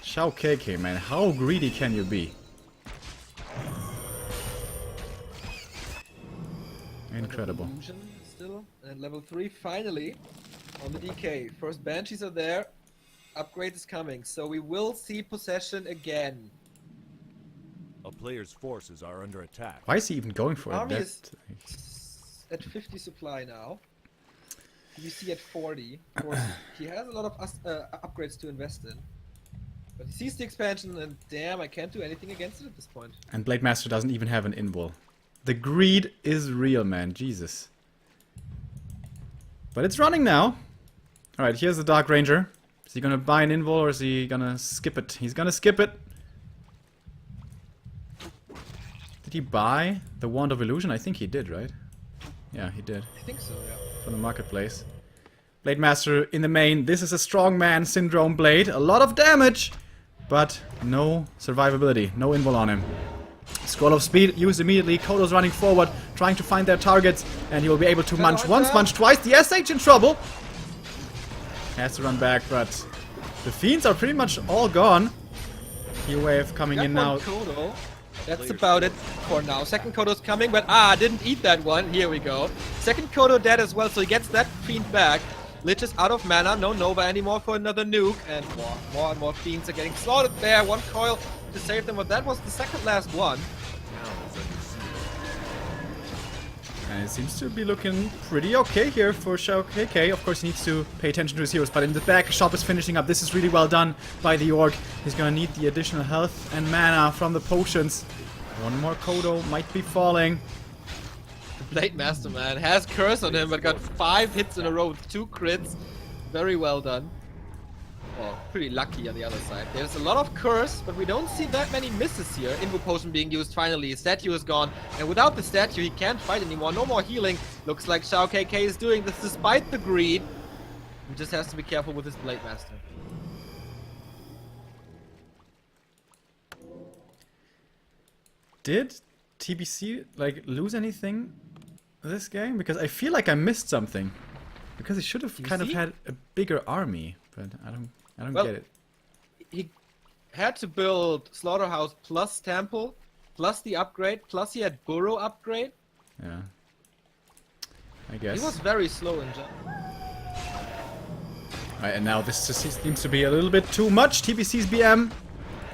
XiaoKK, man. How greedy can you be? Incredible. Still, and level 3 finally on the DK. First Banshees are there. Upgrade is coming, so we will see possession again. A player's forces are under attack. Why is he even going for Army it? is at 50 supply now. You see at 40. Of course, he has a lot of upgrades to invest in. But he sees the expansion and damn, I can't do anything against it at this point. And Blade Master doesn't even have an invul. The greed is real, man. Jesus. But it's running now. Alright, here's the Dark Ranger. Is he gonna buy an invul or is he gonna skip it? He's gonna skip it. Did he buy the Wand of Illusion? I think he did, right? Yeah, he did. I think so, yeah. From the marketplace. Blade Master in the main. This is a strongman syndrome blade. A lot of damage, but no survivability. No invul on him. Scroll of Speed used immediately. Kodo's running forward, trying to find their targets, and he will be able to munch once, munch twice. The SH in trouble. Has to run back, but the Fiends are pretty much all gone. Heat Wave coming in now. Kodo. That's about it for now. Second Kodo's coming, but didn't eat that one. Here we go. Second Kodo dead as well, so he gets that Fiend back. Lich is out of mana, no Nova anymore for another nuke, and more and more Fiends are getting slaughtered there. One coil to save them, but that was the second last one. And it seems to be looking pretty okay here for XiaoKK. Of course, he needs to pay attention to his heroes, but in the back, Shop is finishing up. This is really well done by the Orc. He's gonna need the additional health and mana from the potions. One more Kodo might be falling. The Blade Master, man, has Curse on him, but got 5 hits in a row with 2 crits. Very well done. Well, pretty lucky on the other side. There's a lot of Curse, but we don't see that many misses here. Invo Potion being used finally. His statue is gone, and without the statue, he can't fight anymore. No more healing. Looks like XiaoKK is doing this despite the greed. He just has to be careful with his Blade Master. Did TBC like lose anything this game? Because I feel like I missed something. Because he should have kind of had a bigger army, but I don't get it. He had to build Slaughterhouse plus Temple, plus the upgrade, plus he had Burrow upgrade. Yeah. I guess. He was very slow in general. Right, and now this just seems to be a little bit too much. TBC's BM.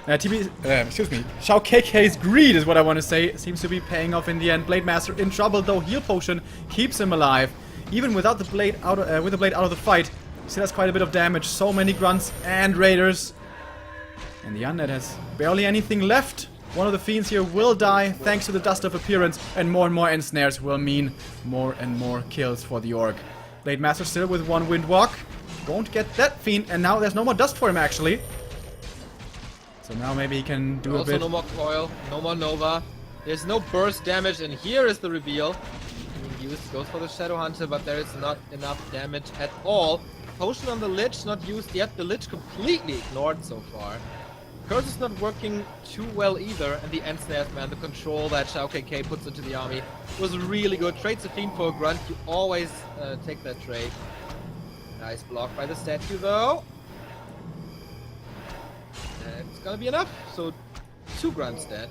Excuse me. XiaoKK's greed is what I want to say. Seems to be paying off in the end. Blade Master in trouble though. Heal Potion keeps him alive. Even without the blade out, with the blade out of the fight, still has quite a bit of damage. So many grunts and raiders, and the undead has barely anything left. One of the fiends here will die thanks to the Dust of Appearance, and more ensnares will mean more and more kills for the Orc. Blade Master still with 1 Windwalk. Won't get that fiend, and now there's no more dust for him actually. So now maybe he can do a bit. Also no more coil, no more Nova. There's no burst damage, and here is the reveal. Used, goes for the Shadow Hunter, but there is not enough damage at all. Potion on the Lich not used yet. The Lich completely ignored so far. Curse is not working too well either, and the Ensnares, man, the control that XiaoKK puts into the army was really good. Trades a Fiend for a Grunt. You always take that trade. Nice block by the statue though. And it's gonna be enough. So 2 Grunts dead.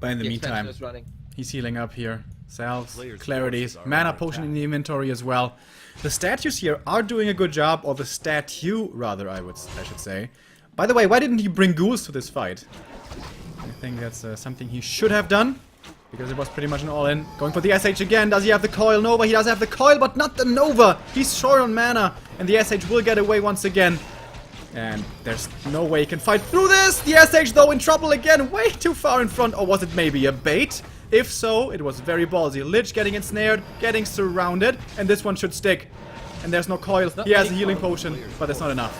But in the meantime, is running. He's healing up here. Salves, clarities, mana potion in the inventory as well. The statues here are doing a good job, or the statue, rather, I should say. By the way, why didn't he bring ghouls to this fight? I think that's something he should have done, because it was pretty much an all-in. Going for the SH again. Does he have the coil? Nova. He does have the coil, but not the Nova. He's short on mana, and the SH will get away once again. And there's no way he can fight through this. The SH, though, in trouble again. Way too far in front. Or was it maybe a bait? If so, it was very ballsy. Lich getting ensnared, getting surrounded, and this one should stick. And there's no coil. He has a healing potion, but that's not enough.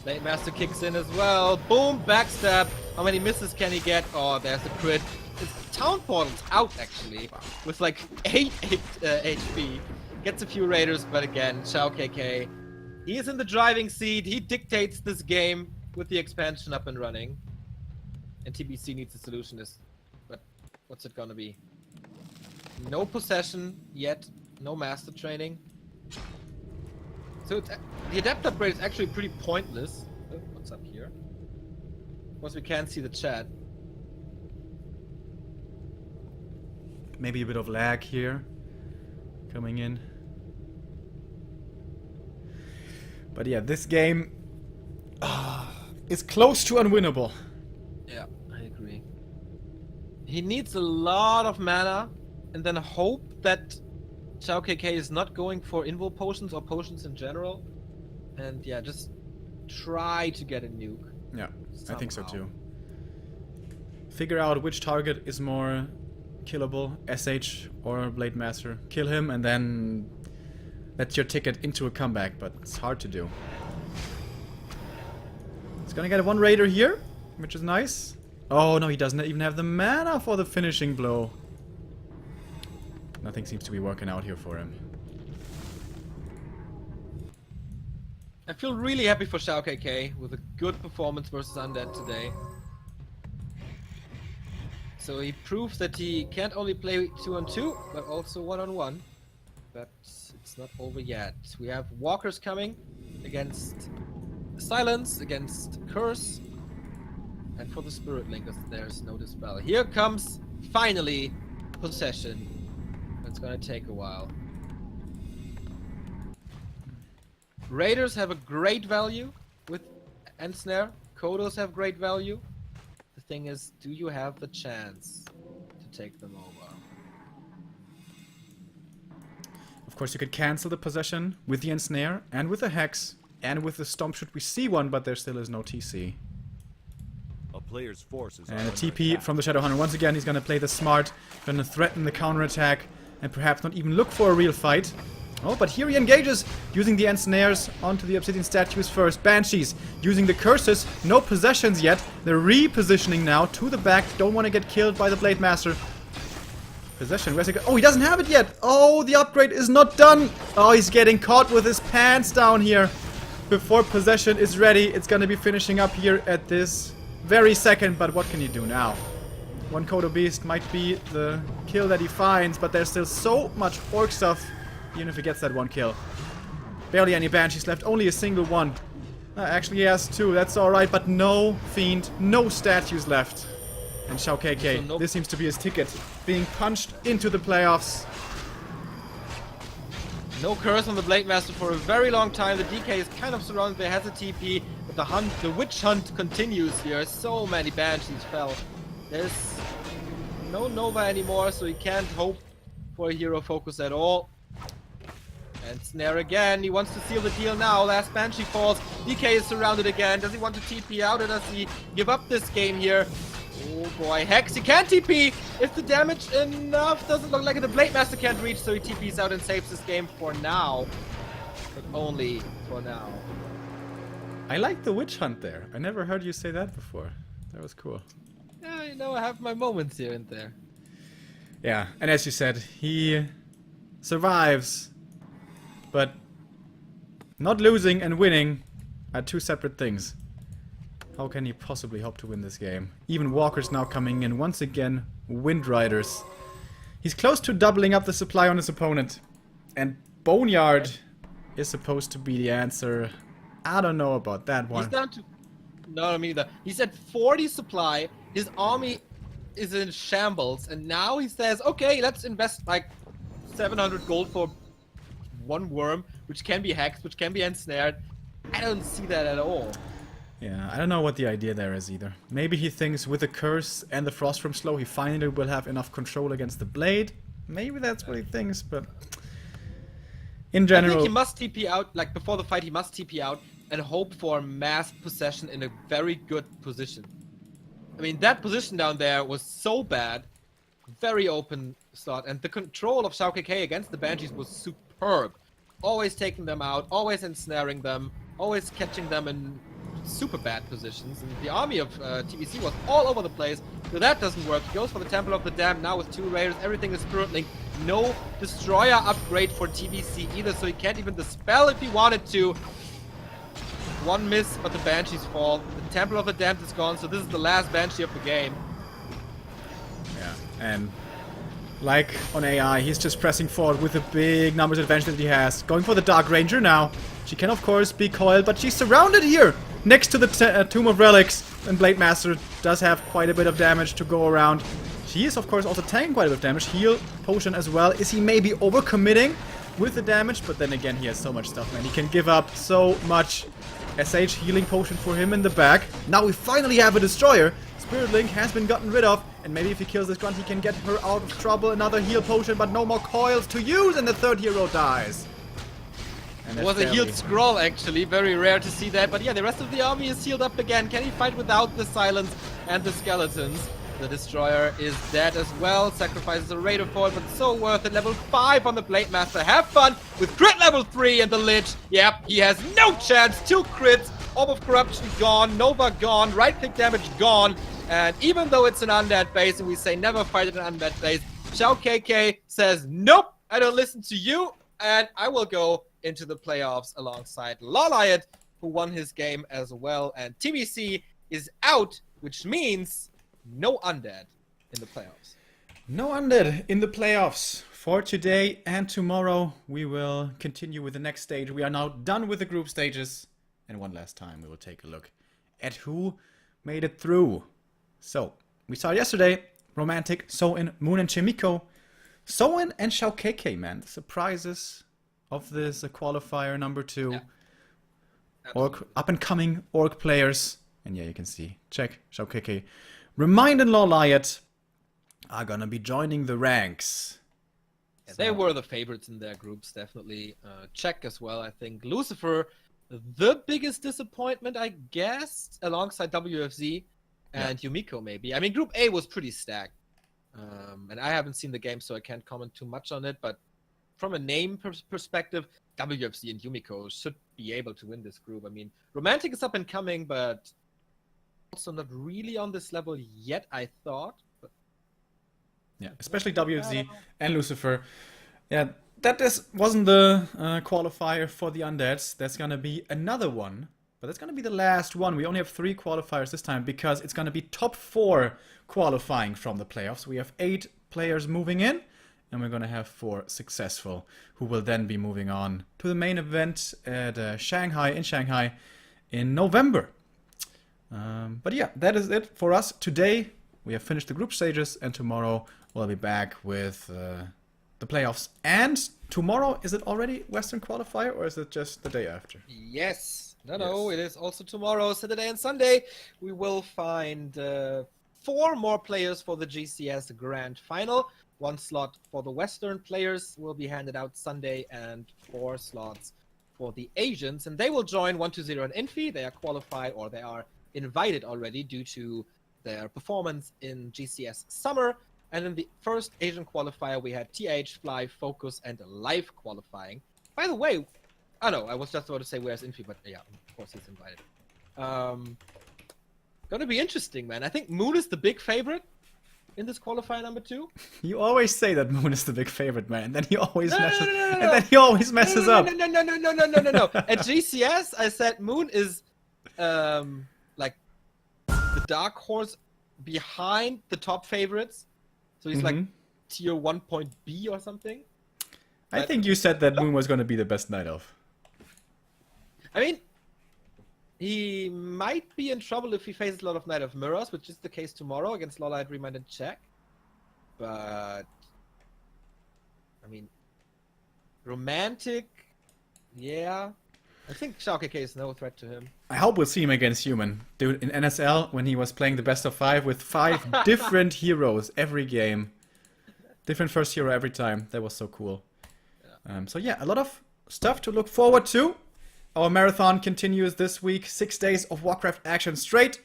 Blade Master kicks in as well. Boom, backstab. How many misses can he get? Oh, there's a crit. His town portal's out, actually, with like 8 HP. Gets a few raiders, but again, XiaoKK. He is in the driving seat. He dictates this game with the expansion up and running. And TBC needs a solution. But what's it gonna be? No possession yet. No master training. So the adapt upgrade is actually pretty pointless. Oh, what's up here? Of course, we can't see the chat. Maybe a bit of lag here coming in. But yeah, this game is close to unwinnable. Yeah, I agree. He needs a lot of mana, and then hope that XiaoKK is not going for invul potions or potions in general. And yeah, just try to get a nuke. Yeah, somehow. I think so too. Figure out which target is more killable, SH or Blade Master. Kill him and then That's your ticket into a comeback, but it's hard to do. He's gonna get a 1 raider here, which is nice. Oh no, he doesn't even have the mana for the finishing blow. Nothing seems to be working out here for him. I feel really happy for XiaoKK with a good performance versus Undead today. So he proves that he can't only play 2-on-2, but also 1-on-1. But it's not over yet. We have walkers coming against Silence, against Curse, and for the Spirit Link, there's no Dispel. Here comes, finally, Possession. It's gonna take a while. Raiders have a great value with Ensnare. Kodos have great value. The thing is, do you have the chance to take them over? Of course, you could cancel the possession with the ensnare and with the hex and with the stomp should we see one, but there still is no TC. A player's forces And a TP from the Shadowhunter. Once again, he's gonna play the smart, gonna threaten the counterattack, and perhaps not even look for a real fight. Oh, but here he engages, using the ensnares onto the Obsidian statues first. Banshees, using the curses, no possessions yet. They're repositioning now to the back, don't want to get killed by the Blade Master. Possession, where's it go? Oh, he doesn't have it yet! Oh, the upgrade is not done! Oh, he's getting caught with his pants down here. Before possession is ready, it's gonna be finishing up here at this very second, but what can you do now? One Kodo Beast might be the kill that he finds, but there's still so much orc stuff, even if he gets that 1 kill. Barely any Banshees left, only a single one. Actually he has 2, that's alright, but no Fiend, no statues left. And XiaoKK, So this seems to be his ticket, being punched into the playoffs. No Curse on the Blade Master for a very long time. The DK is kind of surrounded. There has a TP, but the witch hunt continues here. So many Banshees fell. There's no Nova anymore, so he can't hope for a hero focus at all. And Snare again. He wants to seal the deal now. Last Banshee falls. DK is surrounded again. Does he want to TP out or does he give up this game here? Oh boy, Hex, he can't TP! If the damage enough, doesn't look like it. The Blade Master can't reach, so he TPs out and saves this game for now. But only for now. I like the witch hunt there. I never heard you say that before. That was cool. Yeah, you know, I have my moments here and there. Yeah, and as you said, he survives. But not losing and winning are 2 separate things. How can he possibly hope to win this game? Even Walker's now coming in. Once again, Wind Riders. He's close to doubling up the supply on his opponent. And Boneyard is supposed to be the answer. I don't know about that one. He's down to... No, me neither. He's at 40 supply. His army is in shambles. And now he says, okay, let's invest like 700 gold for 1 worm, which can be hexed, which can be ensnared. I don't see that at all. Yeah, I don't know what the idea there is either. Maybe he thinks with the curse and the frost from slow, he finally will have enough control against the blade. Maybe that's what he thinks, but in general, I think he must TP out, like before the fight, he must TP out and hope for mass possession in a very good position. I mean, that position down there was so bad, very open slot, and the control of XiaoKK against the Banshees was superb. Always taking them out, always ensnaring them, always catching them in super bad positions, and the army of TBC was all over the place, so that doesn't work. He goes for the Temple of the Damned now with 2 Raiders, everything is Spirit Link. No Destroyer upgrade for TBC either, so he can't even dispel if he wanted to. 1 miss, but the Banshees fall. The Temple of the Damned is gone, so this is the last Banshee of the game. yeah, and like on AI, he's just pressing forward with the big numbers advantage that he has. Going for the Dark Ranger now. She can of course be coiled, but she's surrounded here next to the Tomb of Relics, and Blade Master does have quite a bit of damage to go around. She is of course also tanking quite a bit of damage. Heal potion as well. Is he maybe overcommitting with the damage? But then again, he has so much stuff, man. He can give up so much. SH healing potion for him in the back. Now we finally have a destroyer. Spirit Link has been gotten rid of, and maybe if he kills this grunt, he can get her out of trouble. Another heal potion, but no more coils to use, and the 3rd hero dies. It was a healed scroll, actually. Very rare to see that. But yeah, the rest of the army is healed up again. Can he fight without the silence and the skeletons? The Destroyer is dead as well. Sacrifices a Raider for it, but so worth it. Level 5 on the Blade Master. Have fun with crit level 3 and the Lich. Yep, he has no chance. 2 crits. Orb of Corruption gone. Nova gone. Right-click damage gone. And even though it's an undead base and we say never fight at an undead base, XiaoKK says, nope, I don't listen to you. And I will go into the playoffs alongside Lawliot, who won his game as well. And TBC is out, which means no undead in the playoffs. No undead in the playoffs. For today and tomorrow, we will continue with the next stage. We are now done with the group stages. And one last time, we will take a look at who made it through. So, we saw yesterday, Romantic, Soin, Moon, and Chimiko. Soin and XiaoKK, man. The surprises of this qualifier number 2. Yeah. Orc, up-and-coming Orc players. And yeah, you can see, check, XiaoKK. Remind and Lawliot are gonna be joining the ranks. Yeah, they were the favorites in their groups, definitely. Czech as well, I think. Lucifer, the biggest disappointment, I guess, alongside WFZ and Yumiko, maybe. I mean, Group A was pretty stacked. And I haven't seen the game, so I can't comment too much on it. But from a name perspective, WFZ and Yumiko should be able to win this group. I mean, Romantic is up and coming, but also not really on this level yet, I thought. But yeah, especially WFZ and Lucifer. Yeah, that wasn't the qualifier for the Undeads. There's gonna be another one, but that's gonna be the last one. We only have 3 qualifiers this time because it's gonna be top 4 qualifying from the playoffs. We have 8 players moving in, and we're gonna have 4 successful, who will then be moving on to the main event at Shanghai in November. But yeah, that is it for us today. We have finished the group stages, and tomorrow we'll be back with the playoffs. And tomorrow, is it already Western Qualifier, or is it just the day after? yes. No, it is also tomorrow, Saturday and Sunday. We will find 4 more players for the GCS Grand Final. 1 slot for the Western players will be handed out Sunday, and 4 slots for the Asians. And they will join 120 and Infi. They are qualified, or they are invited already due to their performance in GCS Summer. And in the first Asian qualifier, we had TH, Fly, Focus, and Live qualifying. By the way, I know, I was just about to say where's Infi, but yeah, of course he's invited. Gonna be interesting, man. I think Moon is the big favorite in this qualifier number 2. You always say that Moon is the big favorite, man, and then he always messes up. No. At GCS, I said Moon is like the dark horse behind the top favorites. So he's like tier 1.B or something. I think you said that Moon was going to be the best Night Elf. I mean, he might be in trouble if he faces a lot of Night of Mirrors, which is the case tomorrow against Lawlight, Remind, and Czech. But I mean, Romantic, yeah. I think XiaoKK is no threat to him. I hope we'll see him against Human. Dude, in NSL, when he was playing the best of 5 with 5 different heroes every game. Different first hero every time. That was so cool. Yeah. So yeah, a lot of stuff to look forward to. Our marathon continues this week. 6 days of Warcraft action straight.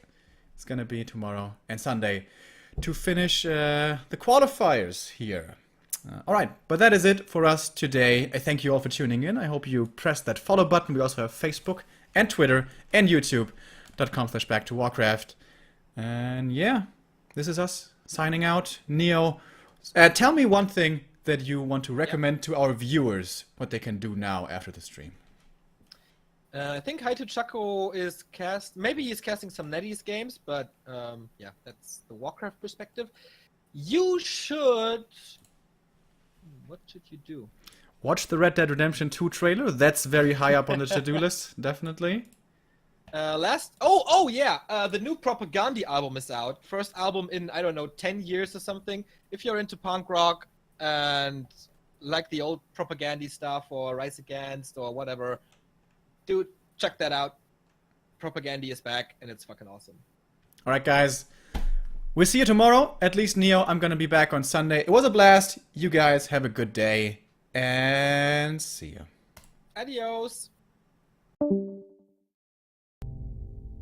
It's gonna be tomorrow and Sunday to finish the qualifiers here. Alright, but that is it for us today. I thank you all for tuning in. I hope you pressed that follow button. We also have Facebook and Twitter and YouTube.com/BackToWarcraft. And yeah, this is us signing out. Neo, tell me one thing that you want to recommend to our viewers, what they can do now after the stream. I think Haito Chaco is maybe he's casting some NetEase games, but yeah, that's the Warcraft perspective. You should... What should you do? Watch the Red Dead Redemption 2 trailer. That's very high up on the to-do list, definitely. The new Propaganda album is out. First album in, I don't know, 10 years or something. If you're into punk rock and like the old Propaganda stuff or Rise Against or whatever, dude, check that out. Propaganda is back and it's fucking awesome. Alright, guys. We'll see you tomorrow. At least Neo, I'm gonna be back on Sunday. It was a blast. You guys have a good day. And see ya. Adios.